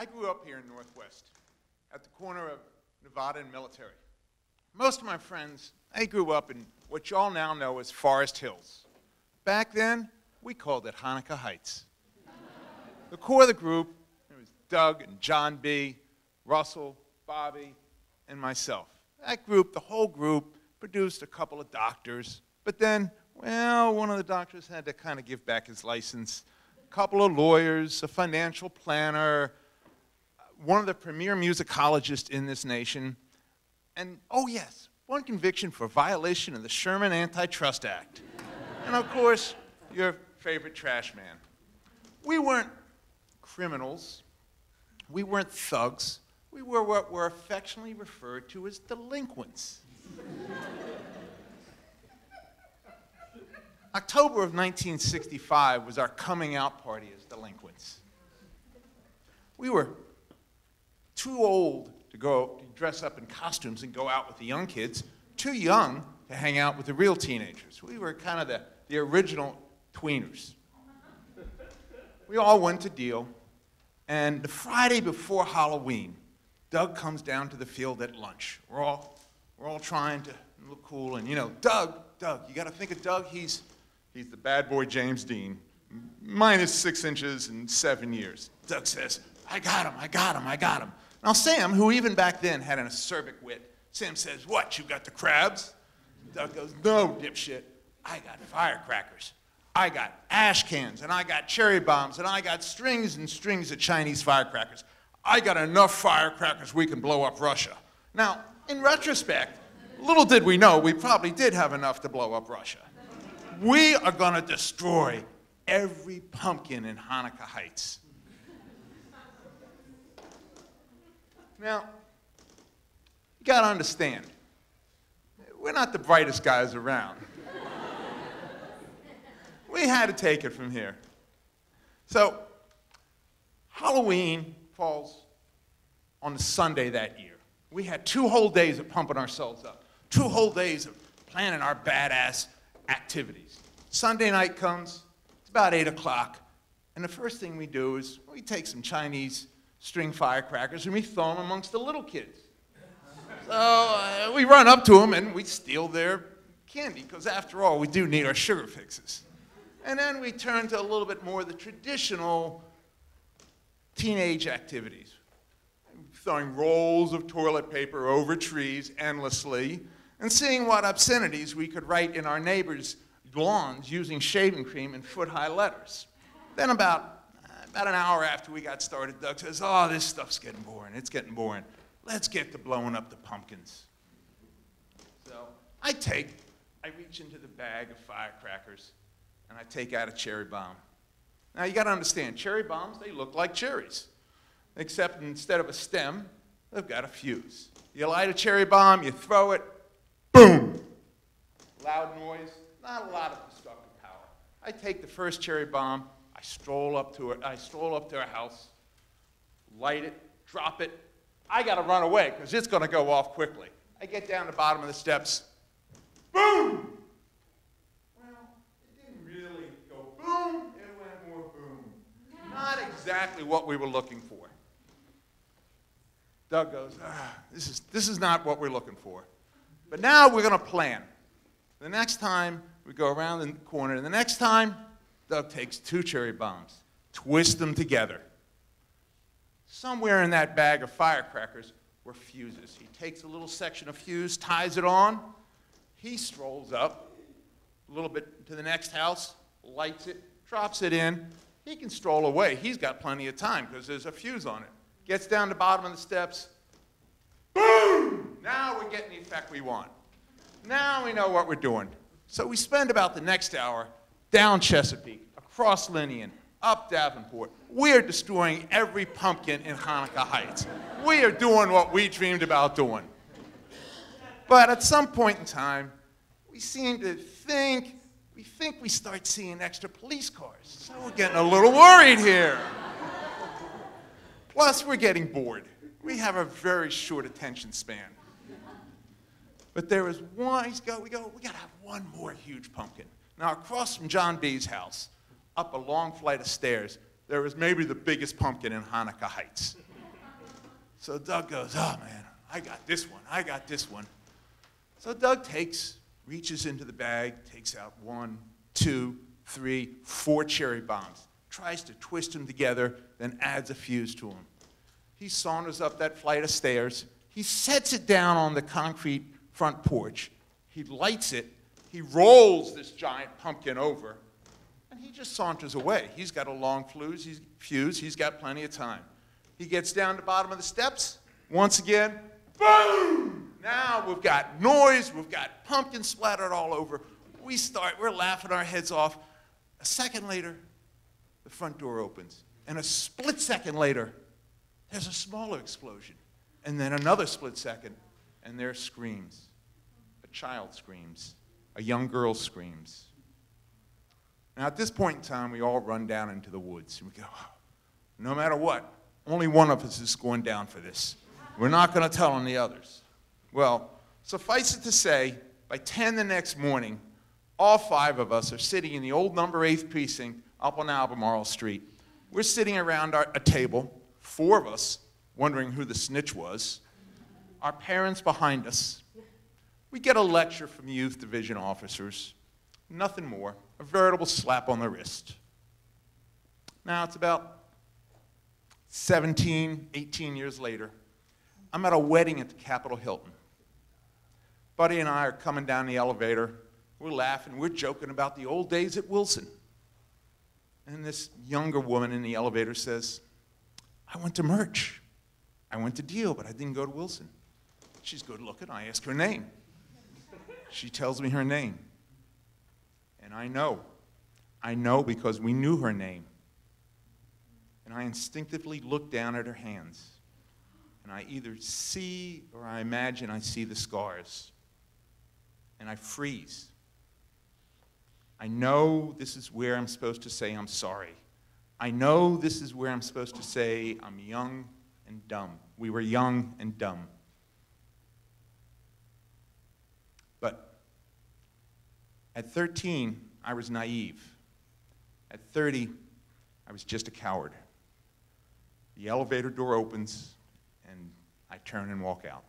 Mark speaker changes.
Speaker 1: I grew up here in Northwest, at the corner of Nevada and Military. Most of my friends, they grew up in what y'all now know as Forest Hills. Back then, we called it Hanukkah Heights. The core of the group, it was Doug and John B., Russell, Bobby, and myself. That group, the whole group, produced a couple of doctors, but then, well, one of the doctors had to kind of give back his license. A couple of lawyers, a financial planner, one of the premier musicologists in this nation, and, oh yes, one conviction for violation of the Sherman Antitrust Act. And of course, your favorite trash man. We weren't criminals. We weren't thugs. We were what were affectionately referred to as delinquents. October of 1965 was our coming out party as delinquents. We were too old to go dress up in costumes and go out with the young kids, too young to hang out with the real teenagers. We were kind of the original tweeners. We all went to deal, and the Friday before Halloween, Doug comes down to the field at lunch. We're all trying to look cool, and you know, Doug, you gotta think of Doug, he's the bad boy James Dean, minus 6 inches and 7 years. Doug says, I got him. Now Sam, who even back then had an acerbic wit, Sam says, what, you got the crabs? Doug goes, no, dipshit, I got firecrackers. I got ash cans, and I got cherry bombs, and I got strings and strings of Chinese firecrackers. I got enough firecrackers we can blow up Russia. Now, in retrospect, little did we know we probably did have enough to blow up Russia. We are going to destroy every pumpkin in Hanukkah Heights. Now, you got to understand, we're not the brightest guys around. We had to take it from here. So, Halloween falls on the Sunday that year. We had 2 whole days of pumping ourselves up, 2 whole days of planning our badass activities. Sunday night comes, it's about 8 o'clock, and the first thing we do is we take some Chinese string firecrackers and we throw them amongst the little kids. So we run up to them and we steal their candy, because after all, we do need our sugar fixes. And then we turn to a little bit more of the traditional teenage activities. Throwing rolls of toilet paper over trees endlessly, and seeing what obscenities we could write in our neighbors' lawns using shaving cream in foot-high letters. Then about an hour after we got started, Doug says, oh, this stuff's getting boring. It's getting boring. Let's get to blowing up the pumpkins. So I reach into the bag of firecrackers, and I take out a cherry bomb. Now, you got to understand, cherry bombs, they look like cherries, except instead of a stem, they've got a fuse. You light a cherry bomb, you throw it, boom! Loud noise, not a lot of destructive power. I take the first cherry bomb, I stroll up to our house, light it, drop it. I got to run away, because it's going to go off quickly. I get down the bottom of the steps, boom! Boom, it went more boom. Not exactly what we were looking for. Doug goes, this is not what we're looking for. But now we're going to plan. The next time we go around the corner, and the next time, Doug takes 2 cherry bombs, twists them together. Somewhere in that bag of firecrackers were fuses. He takes a little section of fuse, ties it on. He strolls up a little bit to the next house, lights it, drops it in. He can stroll away. He's got plenty of time because there's a fuse on it. Gets down the bottom of the steps. Boom! Now we're getting the effect we want. Now we know what we're doing. So we spend about the next hour down Chesapeake, across Linian, up Davenport. We are destroying every pumpkin in Hanukkah Heights. We are doing what we dreamed about doing. But at some point in time, we seem to think we start seeing extra police cars. So we're getting a little worried here. Plus, we're getting bored. We have a very short attention span. But there was one, we got to have one more huge pumpkin. Now, across from John B.'s house, up a long flight of stairs, there was maybe the biggest pumpkin in Hanukkah Heights. So Doug goes, oh man, I got this one, I got this one. So Doug reaches into the bag, takes out 1, 2, 3, 4 cherry bombs, tries to twist them together, then adds a fuse to them. He saunters up that flight of stairs. He sets it down on the concrete front porch. He lights it. He rolls this giant pumpkin over, and he just saunters away. He's got a long fuse. He's got plenty of time. He gets down to the bottom of the steps. Once again, boom! Now we've got noise. We've got pumpkin splattered all over. We're laughing our heads off. A second later, the front door opens. And a split second later, there's a smaller explosion. And then another split second, and there screams. A child screams. A young girl screams. Now, at this point in time, we all run down into the woods. And we go, no matter what, only one of us is going down for this. We're not going to tell on the others. Well, suffice it to say, by 10 the next morning, all 5 of us are sitting in the old number 8th precinct up on Albemarle Street. We're sitting around a table, 4 of us, wondering who the snitch was. Our parents behind us. We get a lecture from youth division officers. Nothing more. A veritable slap on the wrist. Now, it's about 17, 18 years later. I'm at a wedding at the Capitol Hilton. Buddy and I are coming down the elevator. We're laughing. We're joking about the old days at Wilson. And this younger woman in the elevator says, I went to Merch. I went to Deal, but I didn't go to Wilson. She's good looking. I ask her name. She tells me her name. And I know. I know because we knew her name. And I instinctively look down at her hands. And I either see or I imagine I see the scars. And I freeze. I know this is where I'm supposed to say I'm sorry. I know this is where I'm supposed to say I'm young and dumb. We were young and dumb. But at 13, I was naive. At 30, I was just a coward. The elevator door opens, and I turn and walk out.